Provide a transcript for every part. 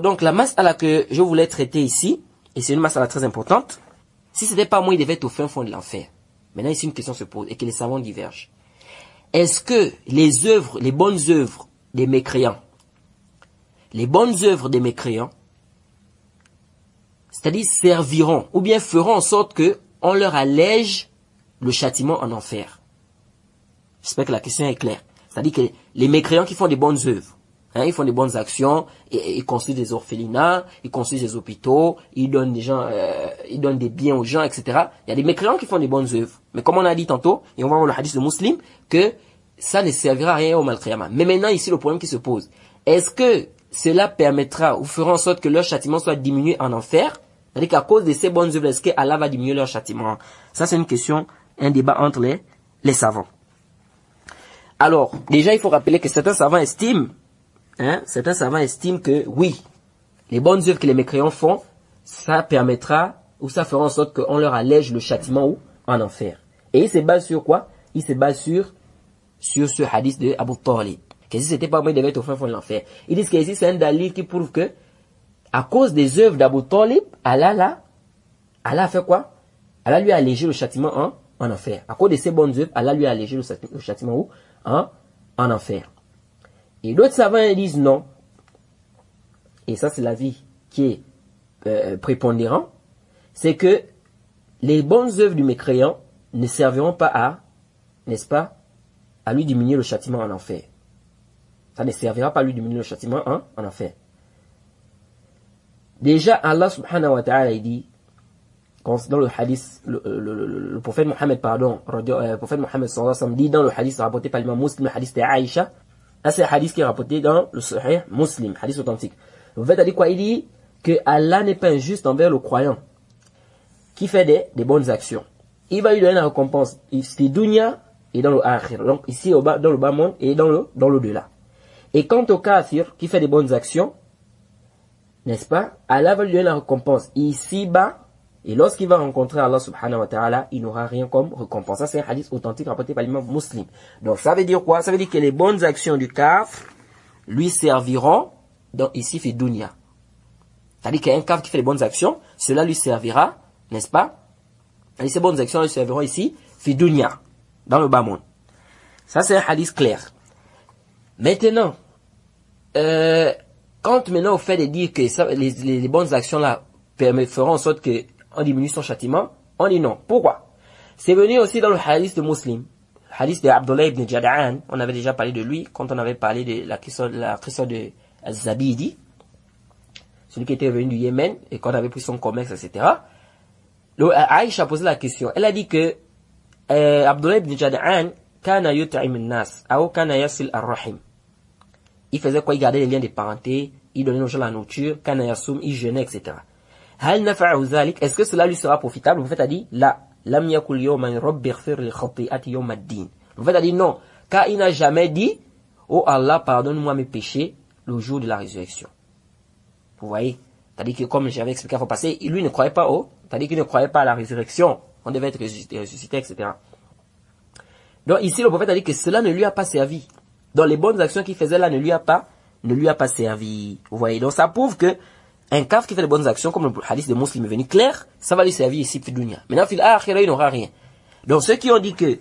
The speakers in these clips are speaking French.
Donc la mas'ala que je voulais traiter ici, et c'est une mas'ala très importante, si ce n'était pas moi, il devait être au fin fond de l'enfer. Maintenant ici une question se pose et que les savants divergent. Est-ce que les œuvres, les bonnes œuvres des mécréants, c'est-à-dire serviront ou bien feront en sorte que on leur allège le châtiment en enfer? J'espère que la question est claire. C'est-à-dire que les mécréants qui font des bonnes œuvres, ils font des bonnes actions, ils construisent des orphelinats, ils construisent des hôpitaux, ils donnent des gens, ils donnent des biens aux gens, etc. Il y a des mécréants qui font des bonnes œuvres. Mais comme on a dit tantôt, et on va voir le hadith de Muslim, que ça ne servira à rien au mal-qiyamah. Mais maintenant, ici, le problème qui se pose, est-ce que cela permettra ou fera en sorte que leur châtiment soit diminué en enfer? C'est-à-dire qu'à cause de ces bonnes œuvres, est-ce qu'Allah va diminuer leur châtiment? Ça, c'est une question, un débat entre les savants. Alors, déjà, il faut rappeler que certains savants estiment que oui, les bonnes œuvres que les mécréants font, ça permettra ou ça fera en sorte qu'on leur allège le châtiment ou en enfer. Et il se base sur quoi? Il se base sur ce hadith de Abu Talib. Que si c'était pas moi, il devait être au fin fond de l'enfer. Ils disent qu'ici c'est un dalil qui prouve que à cause des œuvres d'Abu Talib, Allah a fait quoi? Allah lui a allégé le châtiment en enfer. À cause de ses bonnes œuvres, Allah lui a allégé le châtiment où? En enfer. Et d'autres savants disent non. Et ça, c'est l'avis qui est prépondérant. C'est que les bonnes œuvres du mécréant ne serviront pas à, n'est-ce pas, à lui diminuer le châtiment en enfer. Ça ne servira pas à lui diminuer le châtiment en enfer. Déjà, Allah subhanahu wa ta'ala, il dit, dans le hadith, le prophète Mohammed, le prophète Mohammed sallallahu alayhi wa sallam dit dans le hadith rapporté par l'imam Muslim, le hadith de Aïcha, c'est un hadith qui est rapporté dans le Sahih Muslim, hadith authentique. Le prophète a dit quoi? Il dit que Allah n'est pas injuste envers le croyant qui fait des bonnes actions. Il va lui donner la récompense ici, dunya et dans le akhir. Donc ici dans le bas monde et dans l'au-delà. Et quant au kafir qui fait des bonnes actions, n'est-ce pas? Allah va lui donner la récompense ici-bas. Et lorsqu'il va rencontrer Allah subhanahu wa ta'ala, il n'aura rien comme récompense. Ça, c'est un hadith authentique rapporté par l'imam Muslim. Donc, ça veut dire quoi? Ça veut dire que les bonnes actions du kafir lui serviront, donc ici, fait dunya. C'est-à-dire qu'un kafir qui fait les bonnes actions, cela lui servira, n'est-ce pas? Et ces bonnes actions lui serviront ici, fait dunya, dans le bas monde. Ça, c'est un hadith clair. Maintenant, quand maintenant on fait de dire que ça, les bonnes actions là feront en sorte que on diminue son châtiment, on dit non. Pourquoi? C'est venu aussi dans le hadith de Muslim, le hadith de Abdullah ibn Jada'an. On avait déjà parlé de lui quand on avait parlé de la question de Az-Zabidi, celui qui était venu du Yémen et qu'on avait pris son commerce, etc. Aïcha a posé la question. Elle a dit que Abdullah ibn Jada'an kana yut'im an-nas aw kana yasil ar-rahim. Il faisait quoi? Il gardait les liens de parenté, il donnait aux gens la nourriture, kana yasum, il jeûnait, etc. Hal nafa'u zalik, est-ce que cela lui sera profitable? Le prophète a dit, la, lam yakul yawman rabbi ighfir li khati'ati yawm ad-din. Le prophète a dit non, car il n'a jamais dit, oh Allah, pardonne-moi mes péchés le jour de la résurrection. Vous voyez? C'est-à-dire que comme j'avais expliqué à vous passer, lui ne croyait pas c'est-à-dire qu'il ne croyait pas à la résurrection. On devait être ressuscité, etc. Donc ici, le prophète a dit que cela ne lui a pas servi. Donc les bonnes actions qu'il faisait là ne lui a pas servi. Vous voyez? Donc ça prouve que un kafir qui fait de bonnes actions, comme le hadith de Muslim est venu clair, ça va lui servir ici, fi dunya. Maintenant, fil akhirah, il n'aura rien. Donc, ceux qui ont dit que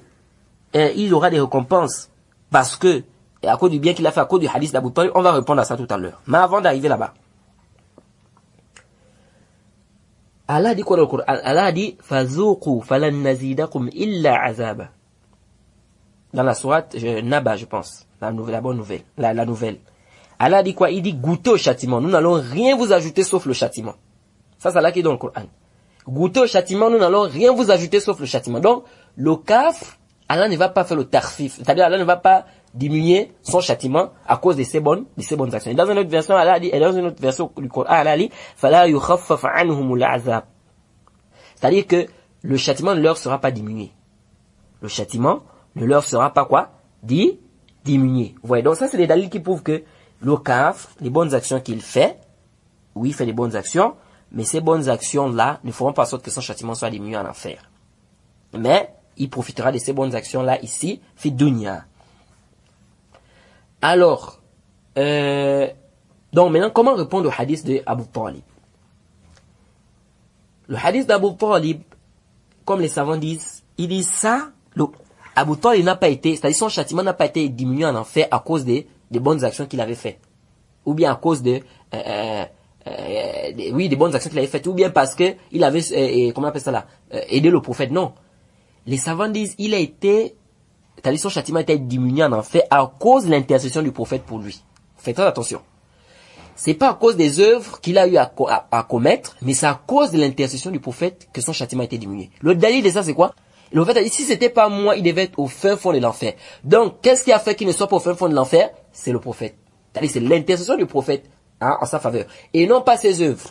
il aura des récompenses parce que, et à cause du bien qu'il a fait, à cause du hadith d'Abu Talib, on va répondre à ça tout à l'heure. Mais avant d'arriver là-bas, Allah dit quoi dans le Coran? Allah a dit, فَذُوقُوا فَلَنْ نَزِيدَكُمْ إِلَّا عَذَابًا. Dans la sourate Naba, je pense. La bonne nouvelle. La nouvelle. Allah dit quoi? Il dit goûtez au châtiment. Nous n'allons rien vous ajouter sauf le châtiment. Ça, c'est Allah qui est dans le Coran. Goûtez au châtiment, nous n'allons rien vous ajouter sauf le châtiment. Donc, le kafir, Allah ne va pas faire le tarfif. C'est-à-dire, Allah ne va pas diminuer son châtiment à cause de ses bonnes actions. Et dans une autre version, Allah a dit, et dans une autre version du Coran, Allah a dit, فَلَا يُخَفَّفَ عَنْهُمُ الْعَذَابِ. C'est-à-dire que le châtiment ne leur sera pas diminué. Le châtiment ne leur sera pas quoi? Diminué. Vous voyez, donc ça, c'est des dalils qui prouvent que le kafir, les bonnes actions qu'il fait, oui, il fait des bonnes actions, mais ces bonnes actions-là ne feront pas en sorte que son châtiment soit diminué en enfer. Mais, il profitera de ces bonnes actions-là ici, fi dunya. Alors, donc Donc maintenant, comment répondre au hadith de Abu Talib? Le hadith d'Abu Talib, comme les savants disent, ils disent ça, Abu Talib n'a pas été, c'est-à-dire son châtiment n'a pas été diminué en enfer à cause des bonnes actions qu'il avait faites. Ou bien à cause des bonnes actions qu'il avait faites, ou bien parce que il avait, comment on appelle ça là, aidé le prophète. Non. Les savants disent, il a été, c'est-à-dire son châtiment a été diminué en enfer à cause de l'intercession du prophète pour lui. Faites très attention. C'est pas à cause des œuvres qu'il a eu à commettre, mais c'est à cause de l'intercession du prophète que son châtiment a été diminué. Le dalil de ça, c'est quoi? Le prophète a dit, si c'était pas moi, il devait être au fin fond de l'enfer. Donc, qu'est-ce qui a fait qu'il ne soit pas au fin fond de l'enfer? C'est le prophète. C'est-à-dire, c'est l'intercession du prophète, en sa faveur. Et non pas ses œuvres.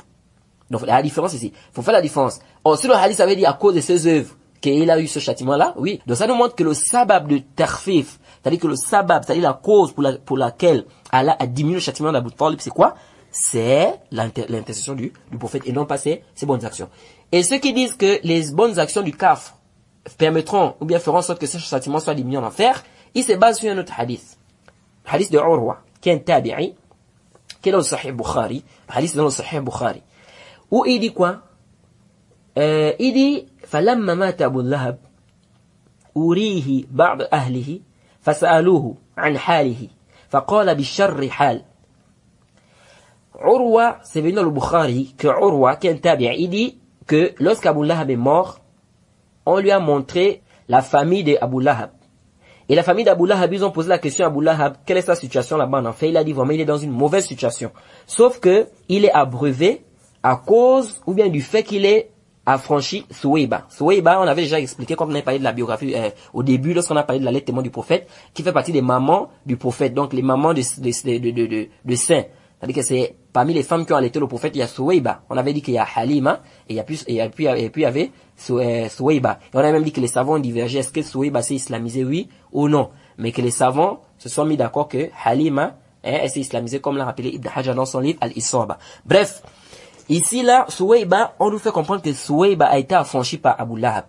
Donc, la différence ici. Faut faire la différence. Or, si le hadith avait dit à cause de ses œuvres qu'il a eu ce châtiment-là, oui. Donc, ça nous montre que le sabab de tarfif, c'est-à-dire que le sabab, c'est-à-dire la cause pour laquelle Allah a diminué le châtiment d'Abu Talib, c'est quoi? C'est l'intercession du prophète et non pas ses bonnes actions. Et ceux qui disent que les bonnes actions du kafr permettront ou bien feront en sorte que ce châtiment soit diminué en enfer, ils se basent sur un autre hadith. Le hadith de Urwa, qui est un tabi'i, qui est dans le Sahih Bukhari, le hadith dans le Sahih Bukhari, où il dit quoi? Il dit, فَلَمَّا مَاتَ أَبُو اللَّهَبْ أُرِيهِ بَعْضَ أَهْلِهِ فَسَأَلُوهُ عَنْ حَالِهِ فَقَالَ بِالشَّرِّ حَالٍ. Urwa, c'est venu dans le Bukhari, que Urwa, qui est un tabi'i, il dit que lorsqu'Abu Lahab est mort, on lui a montré la famille d'Abu Lahab. Et la famille d'Abu Lahab, ils ont posé la question à Abu Lahab, quelle est sa situation là-bas en enfer? Il a dit vraiment, il est dans une mauvaise situation. Sauf que, il est abreuvé à cause, ou bien du fait qu'il est affranchi Souweiba. Souweiba, on avait déjà expliqué, comme on avait parlé de la biographie au début, lorsqu'on a parlé de la lettre témoin du prophète, qui fait partie des mamans du prophète, donc les mamans de saints. C'est-à-dire que c'est parmi les femmes qui ont allaité le prophète, il y a Souweiba. On avait dit qu'il y a Halima, et puis il y avait Souweiba. Et on a même dit que les savants ont divergé, est-ce que Souweiba s'est islamisé, oui ou non. Mais que les savants se sont mis d'accord que Halima, elle s'est islamisée, comme l'a rappelé Ibn Hajar dans son livre Al-Isaba. Bref. Ici, là, Souweiba, on nous fait comprendre que Souweiba a été affranchi par Abu Lahab.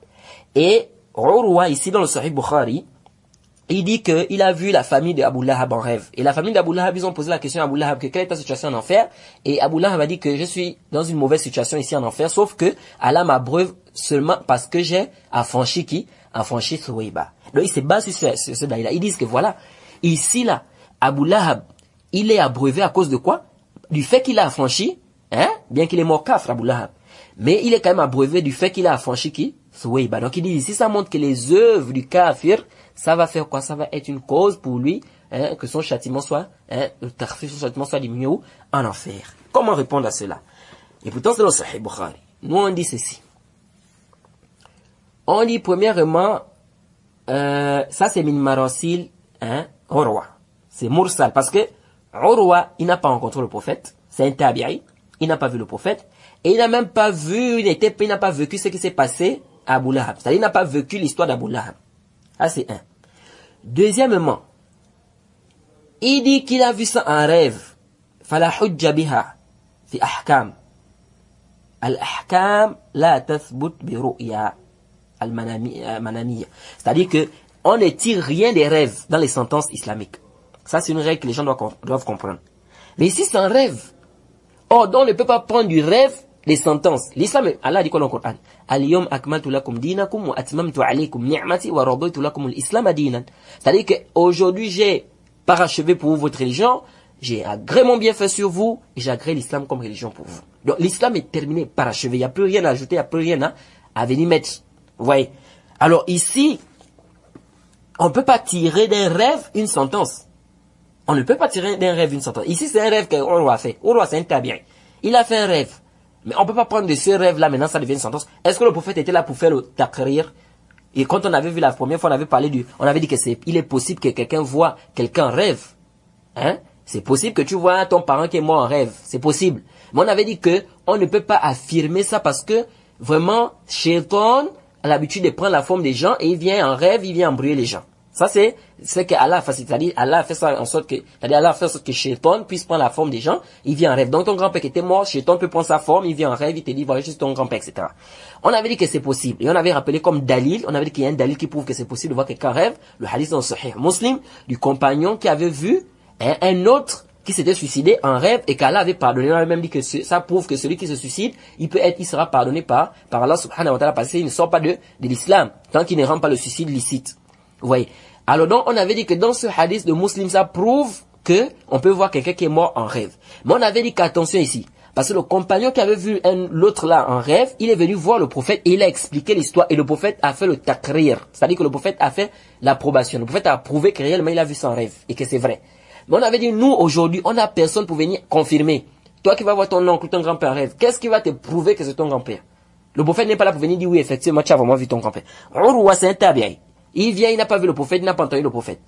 Et Urwa, ici, dans le Sahih Bukhari, il dit qu'il a vu la famille d'Abu Lahab en rêve. Et la famille d'Abu Lahab, ils ont posé la question à Abu Lahab que quelle est ta situation en enfer? Et Abu Lahab a dit que je suis dans une mauvaise situation ici en enfer, sauf que Allah m'abreuve seulement parce que j'ai affranchi qui? Affranchi Souweiba. Donc, il se base sur ce là. Ils disent que voilà, ici, là, Abu Lahab, il est abreuvé à cause de quoi? Du fait qu'il a affranchi, bien qu'il est mort kafr, Abu Lahab. Mais il est quand même abreuvé du fait qu'il a affranchi qui? Souweiba. Donc il dit ici, ça montre que les œuvres du kafir, ça va faire quoi? Ça va être une cause pour lui, que son châtiment soit, le tarfif, son châtiment soit diminué en enfer. Comment répondre à cela? Et pourtant c'est dans le Sahih Bukhari. Nous on dit ceci. On dit premièrement, ça c'est min marasil, Urwa. C'est mursal, parce que Urwa, il n'a pas rencontré le prophète, c'est un tabi'i. Il n'a pas vu le prophète. Et il n'a même pas vu, il n'a pas vécu ce qui s'est passé à Abu Lahab. C'est-à-dire, il n'a pas vécu l'histoire d'Abu Lahab. Ça, c'est un. Deuxièmement, il dit qu'il a vu ça en rêve. Fala hujja biha fi ahkam. Al-ahkam la tathbut bi ru'ya al-manamiyya. C'est-à-dire que on ne tire rien des rêves dans les sentences islamiques. Ça, c'est une règle que les gens doivent comprendre. Mais ici, c'est un rêve. Or, donc, on ne peut pas prendre du rêve les sentences. L'islam, Allah dit quoi dans le Coran? Al-yawm akmaltu lakum dinakum wa atmamtu alaykum ni'mati wa radaytu lakum al-islam dinan. C'est-à-dire qu'aujourd'hui, j'ai parachevé pour vous votre religion, j'ai agréé mon bienfait sur vous, et j'ai agréé l'islam comme religion pour vous. Donc, l'islam est terminé, parachevé. Il n'y a plus rien à ajouter, il n'y a plus rien à venir mettre. Vous voyez? Alors, ici, on ne peut pas tirer d'un rêve une sentence. On ne peut pas tirer d'un rêve une sentence. Ici, c'est un rêve qu'Urwa a fait. Urwa, c'est un tabi'i. Il a fait un rêve. Mais on ne peut pas prendre de ce rêve-là, maintenant, ça devient une sentence. Est-ce que le prophète était là pour faire le taqrir? Et quand on avait vu la première fois, on avait parlé on avait dit que il est possible que quelqu'un voit quelqu'un rêve. C'est possible que tu vois ton parent qui est mort en rêve. C'est possible. Mais on avait dit que on ne peut pas affirmer ça parce que, vraiment, Shaitan a l'habitude de prendre la forme des gens et il vient en rêve, il vient embrouiller les gens. Ça, c'est ce que Allah a fait. C'est-à-dire, Allah a fait ça en sorte que, Allah a fait en sorte que Shaitan puisse prendre la forme des gens, il vient en rêve. Donc, ton grand-père qui était mort, Shaitan peut prendre sa forme, il vient en rêve, il te dit, voilà, juste ton grand-père, etc. On avait dit que c'est possible. Et on avait rappelé comme dalil, on avait dit qu'il y a un dalil qui prouve que c'est possible de voir quelqu'un rêve, le hadith dans le Sahih Muslim, du compagnon qui avait vu un autre qui s'était suicidé en rêve et qu'Allah avait pardonné. On a même dit que ça prouve que celui qui se suicide, il sera pardonné par Allah subhanahu wa ta'ala parce qu'il ne sort pas de l'islam, tant qu'il ne rend pas le suicide licite. Vous voyez. Alors donc, on avait dit que dans ce hadith de Muslim, ça prouve que on peut voir quelqu'un qui est mort en rêve. Mais on avait dit qu'attention ici, parce que le compagnon qui avait vu l'autre là en rêve, il est venu voir le prophète et il a expliqué l'histoire et le prophète a fait le takrir. C'est-à-dire que le prophète a fait l'approbation. Le prophète a prouvé que réellement il a vu ça en rêve et que c'est vrai. Mais on avait dit, nous, aujourd'hui, on n'a personne pour venir confirmer. Toi qui vas voir ton oncle ou ton grand-père en rêve, qu'est-ce qui va te prouver que c'est ton grand-père? Le prophète n'est pas là pour venir dire, oui, effectivement, tu as vraiment vu ton grand-père. Urwa, c'est un tabi'i. Il vient, il n'a pas vu le prophète, il n'a pas entendu le prophète.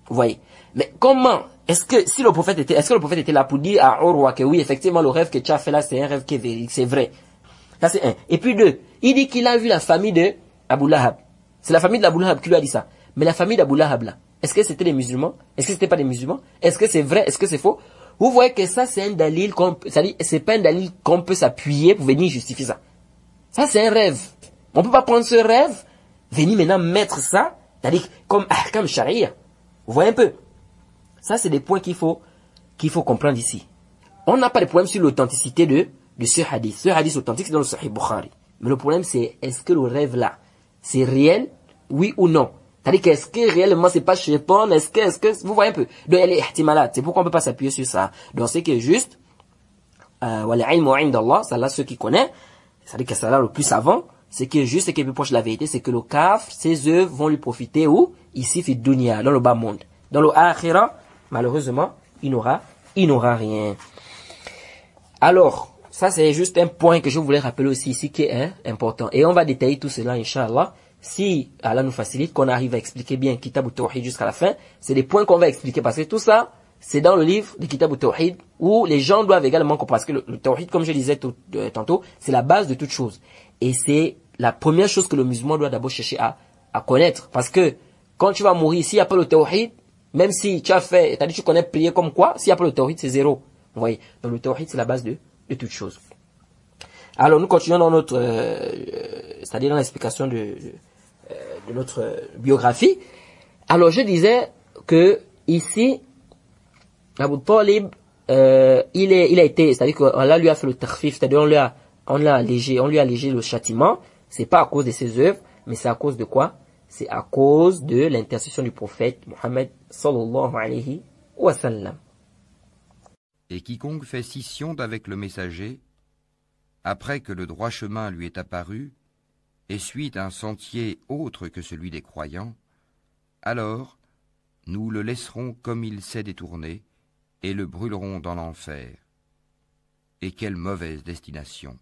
Vous voyez? Mais comment, est-ce que le prophète était là pour dire à Urwa que oui, effectivement, le rêve que tu as fait là, c'est un rêve qui est véridique, c'est vrai. Ça, c'est un. Et puis deux, il dit qu'il a vu la famille de Abu Lahab. C'est la famille d'Abu Lahab qui lui a dit ça. Mais la famille d'Abu Lahab là, est-ce que c'était des musulmans? Est-ce que c'était pas des musulmans? Est-ce que c'est vrai? Est-ce que c'est faux? Vous voyez que ça, c'est un dalil c'est-à-dire, c'est pas un dalil qu'on peut s'appuyer pour venir justifier ça. Ça, c'est un rêve. On peut pas prendre ce rêve, venir maintenant mettre ça, c'est-à-dire, comme charia. Vous voyez un peu? Ça, c'est des points qu'il faut comprendre ici. On n'a pas de problème sur l'authenticité de ce hadith. Ce hadith authentique, c'est dans le Sahih Bukhari. Mais le problème, c'est, est-ce que le rêve là, c'est réel? Oui ou non? C'est-à-dire qu'est-ce que réellement c'est pas shaitan, est-ce que, vous voyez un peu. Donc, elle est ihtimalat. C'est pourquoi on peut pas s'appuyer sur ça. Donc, c'est que juste, wala ilmu indallah, ça là, ceux qui connaissent, c'est-à-dire que ça là le plus savant, c'est que juste ce qui est plus proche de la vérité, c'est que le kaf, ses œuvres vont lui profiter où? Ici, fi dunya, dans le bas monde. Dans le akhira, malheureusement, il n'aura rien. Alors, ça c'est juste un point que je voulais rappeler aussi ici qui est important. Et on va détailler tout cela, Inch'Allah. Si Allah nous facilite, qu'on arrive à expliquer bien Kitab al-Tawhid jusqu'à la fin, c'est des points qu'on va expliquer parce que tout ça, c'est dans le livre de Kitab al-Tawhid où les gens doivent également comprendre. Parce que le Tawhid, comme je disais tantôt, c'est la base de toute chose. Et c'est la première chose que le musulman doit d'abord chercher à connaître. Parce que quand tu vas mourir, s'il n'y a pas le Tawhid, même si tu as fait, c'est-à-dire tu connais prier comme quoi, s'il n'y a pas le Tawhid, c'est zéro. Vous voyez. Donc le Tawhid, c'est la base de toute chose. Alors nous continuons dans notre, c'est-à-dire dans l'explication de notre biographie. Alors je disais que ici, Abu Talib, il a été, c'est-à-dire qu'Allah lui a fait le takhfif, c'est-à-dire on lui a allégé le châtiment. C'est pas à cause de ses œuvres, mais c'est à cause de quoi? C'est à cause de l'intercession du prophète Mohammed sallallahu alayhi wa sallam. Et quiconque fait scission d'avec le messager, après que le droit chemin lui est apparu, et suit un sentier autre que celui des croyants, alors nous le laisserons comme il s'est détourné, et le brûlerons dans l'enfer. Et quelle mauvaise destination!